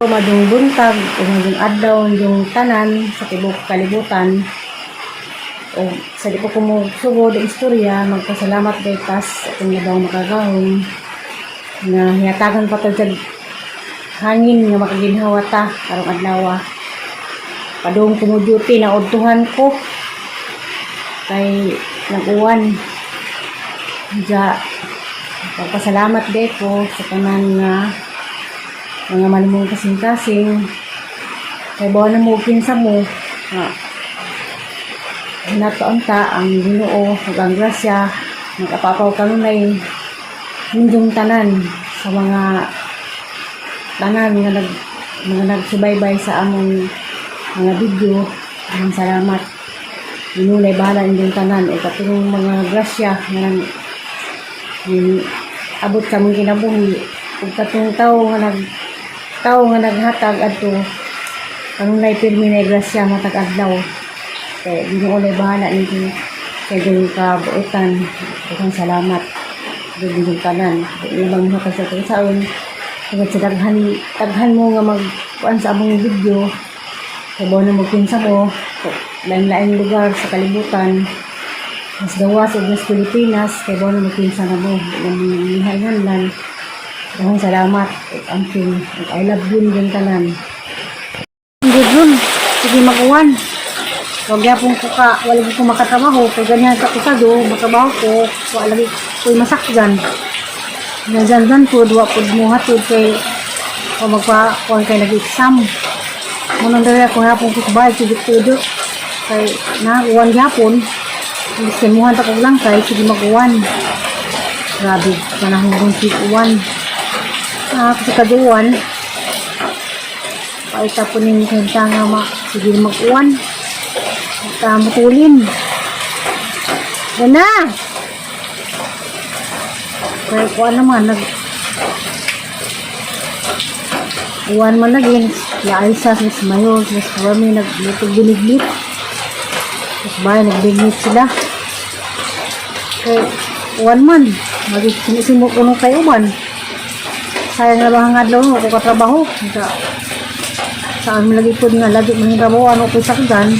Madung buntag o madung adlaw yung tanan sa tibok kalibutan o sa di po ko mo sugod ang istorya magpasalamat kay tas kung daw makagahon nga hiyatagan pa to sa hangin nga makaginhawa ta karong adlaw padung kumuduty na udtuhan ko kay nag-uwan ja magpasalamat day ko sa tanan nga mga malimong kasing-kasing kay bawa na mo kinsa mo hinataon ta ang Ginoo ug ang grasya nagapapaw kanunay minjong tanan sa mga tanan nga nagsubaybay sa among mga video. Ang salamat Ginoo bahala inyong tanan ay katulong mga grasya nga abot sa mong kinabuhi ug katong tawo nga naghatag adto kanunay pirmi na grasya matag adlaw kay Ginoo bahala nito kay dili ka buutan ug salamat dili tanan ibang mo kasi saon kung sa daghan mo nga magkuan sa among video kay bawo na magkinsa mo lain-lain lugar sa kalibutan mas gawas ug mas Pilipinas kay bawo na magkinsa na mo ng mihalhan ang salamat amping I love you din tanan hindi dun sige mag-uwan wag yapon ko ka wala ko makatrabaho kay ganyan sa kusado makabaho ko wala lagi ko'y masakyan nandiyan ko duwa po mo hatod kay o magpa-kuhan kay nag-exam munang dala ko hapon ko sa bahay sige kay na uwan yapon kasi muhan ta kog lang kay sige mag-uwan grabe panahon kong sige uwan kasi kaduwan paita po ninyo kanta nga sige mag-uwan mutulin gana kaya kuwan naman uwan man naging laisa sa mayor sa kami naglutog biniglit sa bahay nagbiniglit sila kaya uwan man magsisimok ko nung kayo man sayang na bang adlaw mo ko katrabaho saan mo lagi po nga lagi mo yung trabaho ano ko sakdan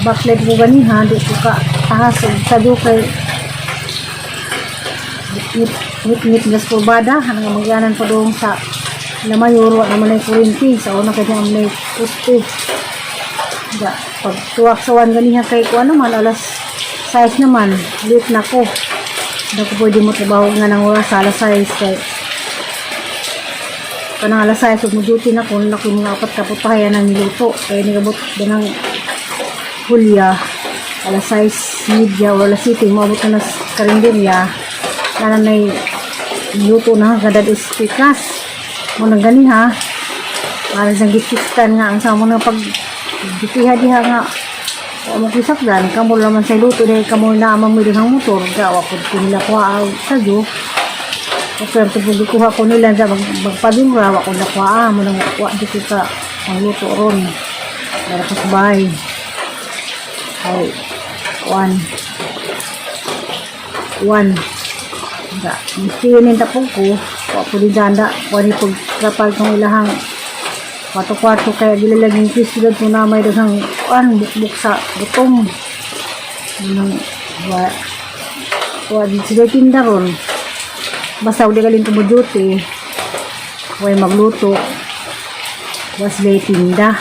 backlight ko ganiha di ko ka ahas sado kay ngit gas purbada hanggang magyanan pa doon sa namayuro naman ay kurinti sa una kanya ang may puste pag tuwak sa wan ganiha kay ko naman alas 6 naman late na ko hindi ko pwede mo trabaho nga ng oras sa alas 6 kay kanang alas 6 ug mo-duty na ko laki mga 4 kaputayan ang niluto kaya nigabot din ang hulya alas 6 media o alas 7 maabot na sa karinderya na may niluto na kadad ispikas mo nang ganiha para sa gitistan nga ang samo na pag ditiha-diha nga o magkisakdan kamo naman sa luto dahil kamo na mamili ng motor gawa po nila kuha sa Diyo kasi ito kuha ko nila sa magpadura wako na kuha mo nang kuha dito sa ang luto ron para pa sa bahay ay one mistinin tapong ko wako din danda wani pag kapal kong ilahang kwarto-kwarto kaya gilalaging kisilad ko na may daghang bukbuk sa butong nang di sila tinda ron basta uli galing kumuduty huwag magluto was day tinda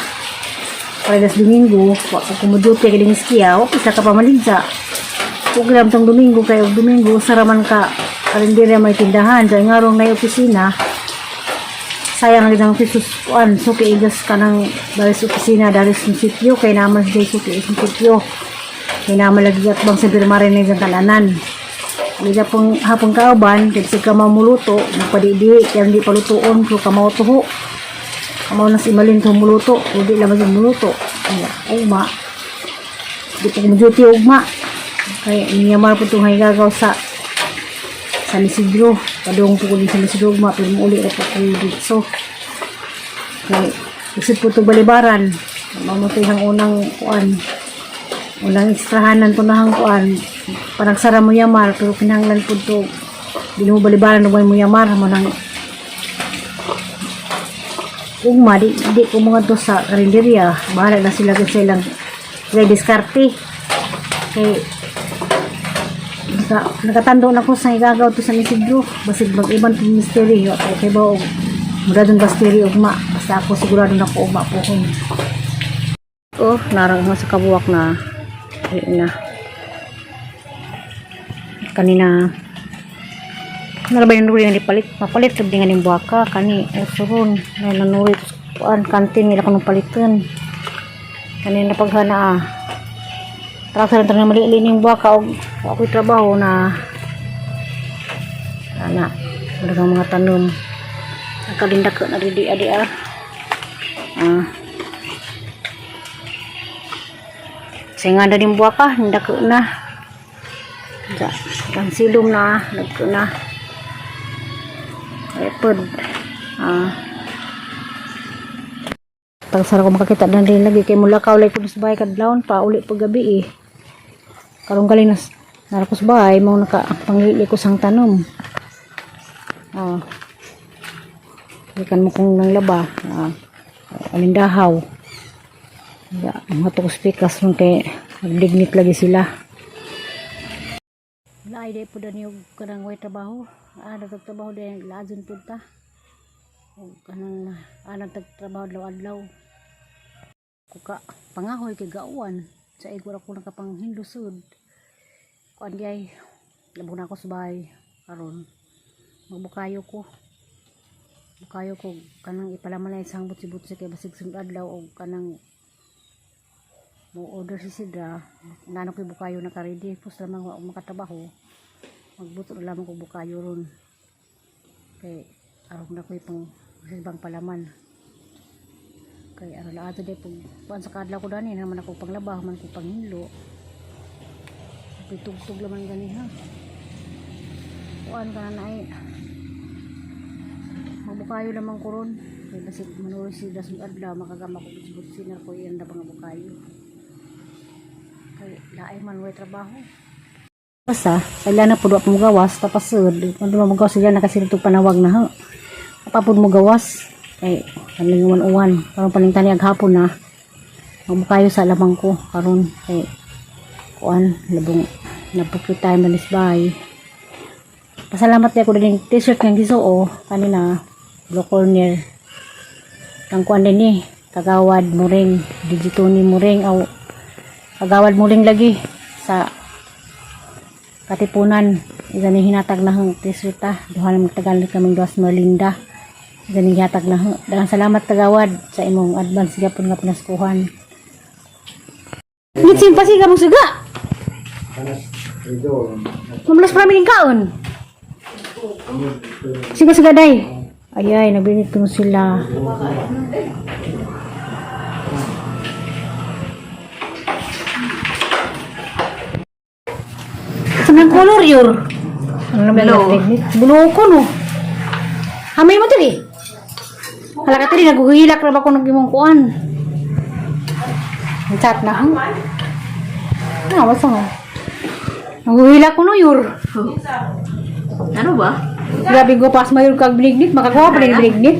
para das Domingo wak kumuduty galing iskiya wak isa ka pamaligsa program tong Domingo kayo Domingo saraman ka karinderya may tindahan dahil nga ron na opisina sayang lang ang pisos suki igas ka ng dalis opisina dalis ng sityo kay naman sa suki isang sityo kay naman lagi at bang sa birmarin ng talanan hindi pong hapong kauban kasi ka mamuluto nagpadidi kaya hindi palutuon kung kamaw tuho kamaw na si Malin tumuluto hindi lang maging muluto ay ma di po kumuduty ugma kaya niyamar po itong gagaw sa San Isidro padung po ko din sa San Isidro ugma pero mauli na po ko dito kaya isip po itong balibaran mamutay ang unang ekstrahanan to na hang kuan parang sara mo yamar pero pinanglan po to di mo balibaran mo yamar mo nang ugma, di ko mga to sa karinderya. Bahala na sila kung silang diskarte. Kay nakatando na ko sa igagaw to sa Isidro. Basig mag-iban to mystery. Okay ba o mura dun basteri ugma. Basta ako sigurado na ko ugma po ko. Oh, narang mo sa kabuwak na. Ayun na. Kanina narabay nuri nga dipalit. Mapalit sabi nga ng buwaka. Kani, suron. Nanuri kuan kantin nila ko nung palitan. Kanina paghana traktor na maliili ning buwaka og ako'y trabaho na ana dagang mga tanom nakalinda ko na di adi singa na ning buwaka hinda ko na ja kan silom na nagko na epod tagsara ko makakita na rin lagi kay mula kaulay ko sa bahay kadlawon pa uli pag gabi karong galing na narakos bahay mo nakapangili ko sang tanom ikan mo kong nang laba alindahaw mga tukos pikas ron kay nagdignit lagi sila wala ay day po dan yung kanang way trabaho nagtrabaho din laadyon po ta kanang nagtrabaho adlaw kuka pangahoy kay gauwan sa igura ko nakapanghinlusod kuan gay labo na ako sa bahay karon magbukayo ko kanang ipalamalay sang butsi-butsi kay basig sunod adlaw og kanang mo order si Sidra nano koy bukayo na ka-ready pus lamang wa makatrabaho magbuto lamang ko bukayo ron kay aron na koy pang bang palaman kay aron la ato day pag sa kadlaw ko dani naman ako panglabaw man ko panghilo pitugtog laman gani ha kuan ka na ay magbukayo lamang ko ron kay basig manuri si dasong adlaw makagama ko sinar ko iyan na bang bukayo kay laay man way trabaho basta kailan na pud mo gawas tapos sud kundo mo gawas sila nakasiltog panawag na ha papud mo gawas kay kalinguman uwan karon paningtani ag hapon na magbukayo sa lamang ko karon kay kuan labong napukit tayo manis bahay pasalamat niya ko din t-shirt ng gisuo kanina blue corner kang kuan din kagawad muring digitoni muring aw kagawad muring lagi sa Katipunan izani hinatag na hang t-shirt duha na magtagal kaming duas Merlinda izani hinatag na hang daghang salamat tagawad sa imong advance gapon nga pinaskuhan ngitsin pa siga mong suga mamulas parami ning kaon siga day ayay nabinit ko sila sanang kolor yor ano naman bulo ko no hamay mo tali hala ka tali naguhilak na ba ko nagimong kuan ang chat na hang wasa nga naguhilak ko no yor ano ba? Grabe ko pas mayor kag binignit makagawa pa ning binignit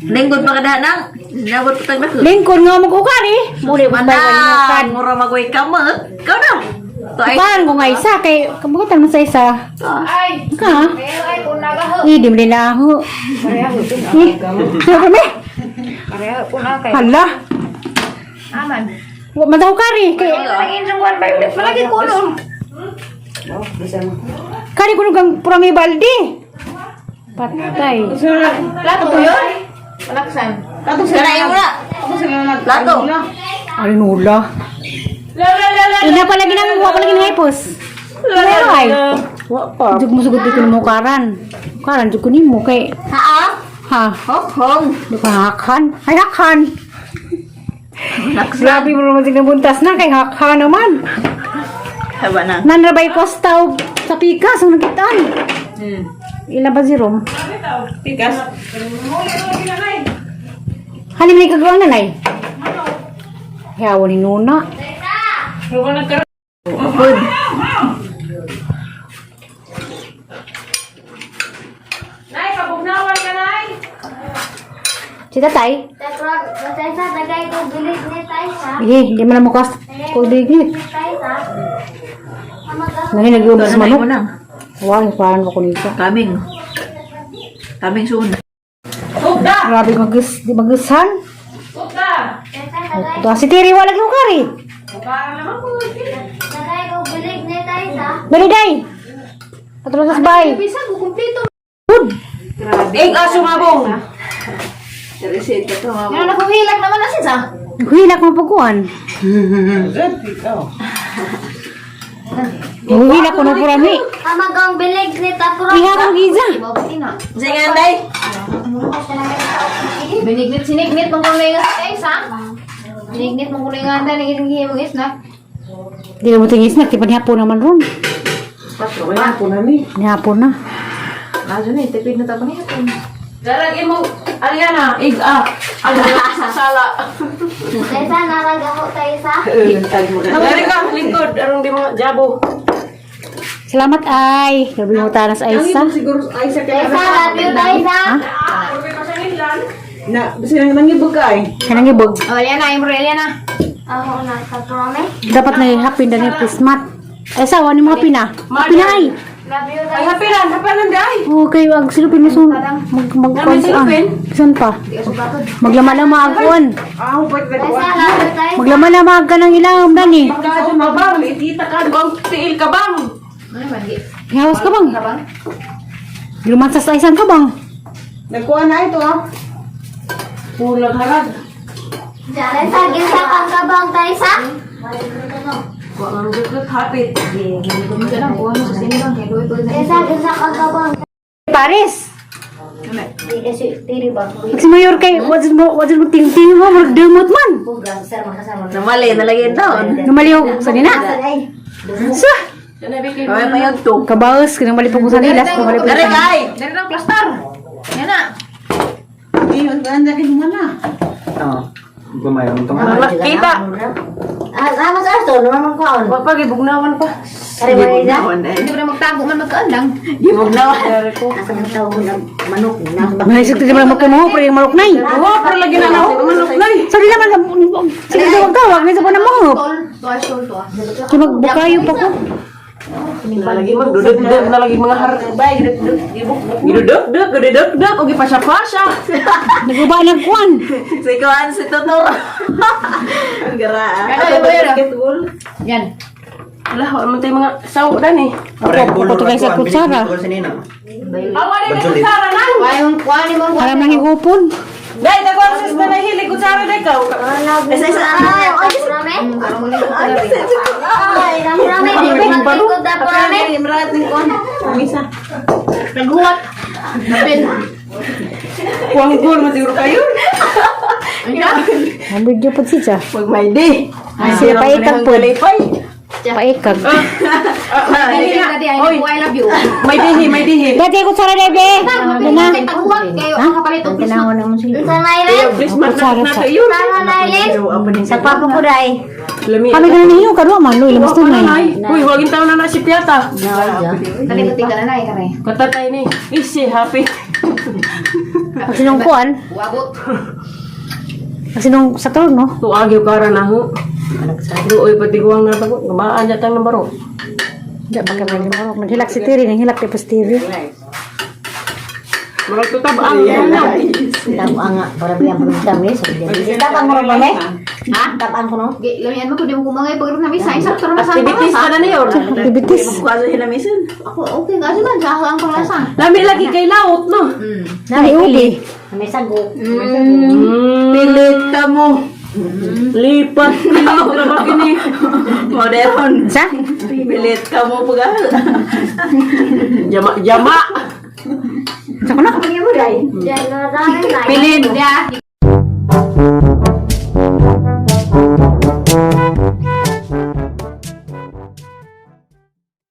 lingkod pa kada nang nabot pa tag lingkod nga magukari muli man kan mura magoy ka mo ikaw na Tukan ko nga isa kay kabutan mo sa isa. ay Ka? ay kun nagaho Hindi mo nila ako. pareho din Kami? pareho kun kay Hala. aman Wa man daw kari kay nangin sang one by ulit malagi kuno kari kuno gang purami baldi. Patay. plato ko yun palaksan plato sila na muna plato Ay nula. Ina pala ginang wa pala ginang ipos. Ay. Wa pa. Jug mo sugod ko mo karan. Karan jug ko nimo kay ha ha. hong Di ka hakan. Ay hakan. Grabe mo naman tingnan buntas na kay hakan naman. haba na Nanrabay Costa sa pikas ang nakitaan. Ila ba si Rom? pikas Halim ni kagawa na nay. Yawa ni Nuna. good Nay, pabugnawan ka, Nay. Si tatay? Takrag, mataysa, tagay ko bilig ni Taysa. Hindi mo na mukas. Kuligit. Taysa. Amaga. Ngayon nag-iubos Ano na manok. mo na? Wow, parang ako nito. Kaming. Kaming soon. Grabe di magusan. Taysa, tagay. Ito si Tiri wala yung kari. Tagay ko bilig ni Taysa. Bali day. Patulog sa bay. Bisa ko kumpleto. Good. Aso mabong. Reset ka to mabong. Ano na kuhilag naman na siya. Naghuhilak mo pagkuhan. Naghuhilak ko ng purami. Amagang bilig ni Takrag. Iha kong giza. Sige, Anday. Binignit, sinignit, mong kulay nga sa isa. Binignit, mong kulay nga anda, nagiging mong isnak. Di ka mo tingis na. Tipa nihapon naman ron. Patro, kaya po namin. Nihapon na. Lazo na, tipid na tapos niya. Darag mo, Ariana, iga. Ano sa sala. Taysa, narag ako Taysa. Dari ka, lingkod, arong di mga jabo. Salamat ay. Sabi mo tanas ay sa. Siguro ay sa Taysa, love you Taysa. Na, silang nangibog ka eh. Kanang ibog. Oh, yan na, Imrelia na. Ako na sa promise. Dapat na happy na niya prismat. Ay sa, wani mo happy na. Happy na ay. Love you Ay, Taysa. happy lang day. Okay, wag silupin mo so. Mag-silupin? Saan pa? Maglaman na maaguan. Taysa, love you Taysa. Maglaman na maaga ng ilang dani. Kaso mabang, itita ka, bang, tiil ka bang. Ano ba, di? Ihawas ka bang? bang? Lumansas sa isang ka bang? Nagkuha na ito ah. Pulang harag. Taysa, ginsa kang kabang Taysa. Kuha nga mga hapit. Hindi ka lang, kuha mo sa sinigang. Kaya doon ito na Taysa, ginsa kang kabang. Paris. Di kasi tiri ba? Si Mayor kay, wajud mo ting-ting mo, magdumot man. Namali, nalagyan doon. Numaliw sa nina. Sa, Kaya mayag to. kabaos, kinamali po ko sa nilas. Kinamali po Dari sa kay! Dari lang, plastar. Yan na. Kita. Mas ato, naman ko on. Pag ibugnawan pa. Kare Marida. Hindi mo na magtago man magkaandang. Ibugnawan. Asa man tao na manok na. Naisip ko naman mo, pero yung malok na eh. Oo, pero lagi na ako. Manok. So, di naman, sige daw ang tawag, nasa pa na mo. Tuwa, tuwa. Kaya magbukayo pa ko. Nalagi magduduk-duk, nalagi mga harbay. Giduduk-duk, o gipasya-pasya. Nagubaan ng kuwan. Si Kuan, si Totoro. Ang gara. Ano ba basketball? Yan. Wala, wala man tayo mga sawo dan eh. Patugay sa kutsara. Awa ni kutsara na. Wayong kuan ni mo. Alam nang higupon. Dai, dagwang sis na nahilig kutsara dai ka. Isa-isa. Ay, rame? Ay, rame, di ko matikod na po rame. Imrat ni kuan. Kamisa. Naghuwat. Napin. Kuang gol masiguro kayo. Ang video po siya. Pag may di. Sila paikag po. Palipay. Paikag. Oy, I love you. May dihi. Dati ako sa rebe. Ano na? Kayo ang kapalit og Tinawan naman sila. Sa Nailen? Please man na kayo. Sa Nailen? Sa papa ko dai. Lami. Kami ka na niyo, karo man. Luy, lamas na na. Uy, wagin taon na si Piata. Kalimutin ka na na eh kare. Katatay ni. Easy, happy. Kasi nung kuwan, Wabot. kasi nung sa turno, Tuagyo kara na ho. Doy pati guwang na tago. Gamaan jatang na baro. di ba ka pwede mo. Naghilak si Tiri, naghilak kay Pastiri. Marag tutabang. Tapang nga, para biyang pagdam ni. Tapang mo rin ba, Ha? Tapang ko no? Lamian mo ko di mo kumangay pag na misa sakto na sa Activities pa na niyo. Activities. Kuwaso sila misin. Ako okay kasi man sa ang panglasa. Lami lagi kay laot no. Ay, uli. May sago. Pilit ka mo. Lipat ka mo. Kini. Modern. Sa? Pilit ka mo pugal. Jama. Sa ko na? Diyan na rin. Pilin. Ya.